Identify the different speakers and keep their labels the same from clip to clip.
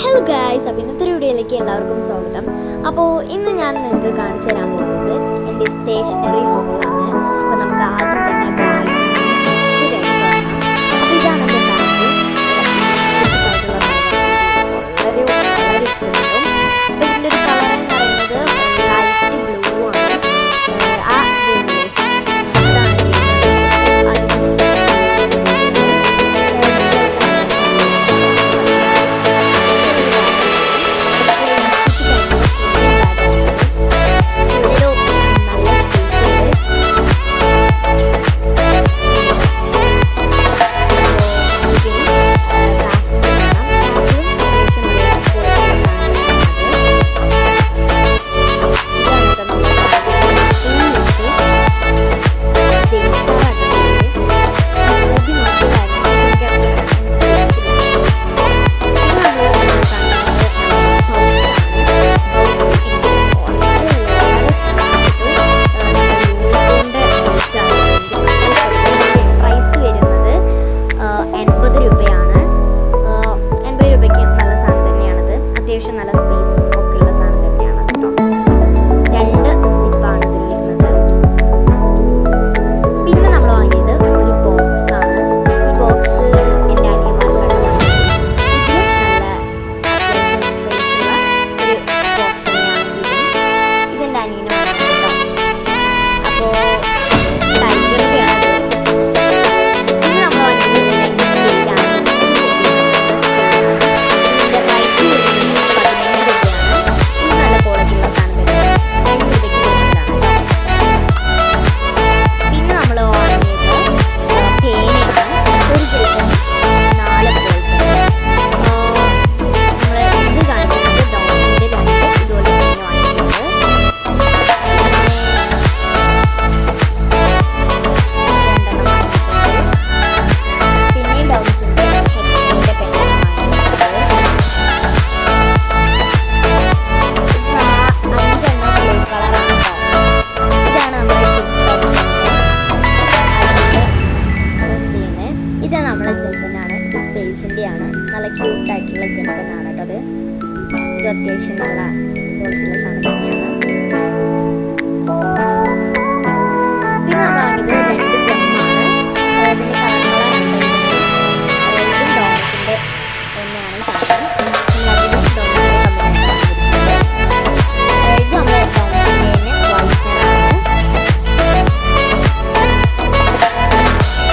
Speaker 1: Hello guys, അപ്പോൾ ഇന്നത്തെ വീഡിയോയിലേക്ക് എല്ലാവർക്കും സ്വാഗതം. അപ്പോൾ ഇന്ന് ഞാൻ നിങ്ങൾക്ക് കാണിച്ചു തരാൻ പോകുന്നത് എൻ്റെ സ്റ്റേഷനറി ഹോളാണ്. അപ്പോൾ നമുക്ക് ആദ്യം തന്നെ ബാഗ് അപ്പോൾ ഇതാണ് എൻ്റെ ബാഗ്. വളരെ വളരെ ഇഷ്ടപ്പെടും. അപ്പോൾ ഇതിൻ്റെ ഒരു കളർ എന്ന് പറയുന്നത് ലൈറ്റ് ബ്ലൂ ആണ്. ആ നല്ല സ്പേസും ഒക്കെ ഉള്ള സാധനം തന്നെയാണ് കേട്ടോ. 2 സിപ്പാണ് ഇതിൽ വരുന്നത്. പിന്നെ നമ്മൾ വാങ്ങിയത് ഒരു ബോക്സ് ആണ്. ഈ ബോക്സ് എൻ്റെ അനിയന്മാർക്കാണ് വാങ്ങിയത്. ഇത് നല്ല അത്യാവശ്യം സ്പേസുള്ള ഒരു ബോക്സ് തന്നെയാണ്. ഇതെൻ്റെ അനിയന് വാങ്ങിയത് കേട്ടോ. അപ്പോൾ ടൈഗറിൻ്റെയാണ്. പിന്നെ നമ്മൾ വാങ്ങിയത് സ്പേസിൻ്റെയാണ്. നല്ല ക്യൂട്ടായിട്ടുള്ള ജെൽപ്പനാണ് കേട്ടോ. ഇത് അത്യാവശ്യം നല്ല ക്വാളിറ്റിയുള്ള സാധനം തന്നെയാണ്. പിന്നെ നമ്മൾ വാങ്ങിയത് 2 ഗമ്മാണ്. അതിൻ്റെ കളറുകളാണ്. ഇതും ഡോംസിൻ്റെ തന്നെയാണ് സാധനം. ഇത് നമ്മുടെ ഡോംസിൻ്റെ തന്നെ വൈറ്റ്നറാണ്.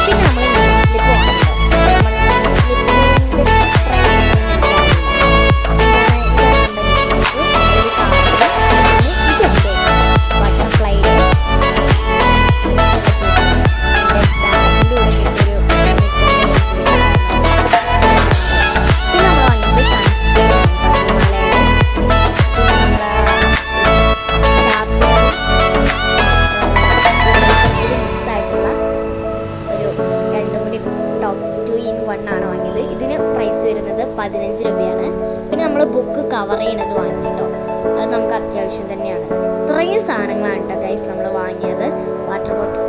Speaker 1: പിന്നെ നമ്മൾ നെയിം സ്ലിപ്പ് വാങ്ങിയത് ടോപ്പ് 2 in 1 ആണ് വാങ്ങിയത്. ഇതിന് പ്രൈസ് വരുന്നത് 15 രൂപയാണ്. പിന്നെ നമ്മൾ ബുക്ക് കവർ ചെയ്യണത് വാങ്ങി കേട്ടോ. അത് നമുക്ക് അത്യാവശ്യം തന്നെയാണ്. ഇത്രയും സാധനങ്ങളാണ് കേട്ടോ ഗൈസ് നമ്മൾ വാങ്ങിയത്. Water bottle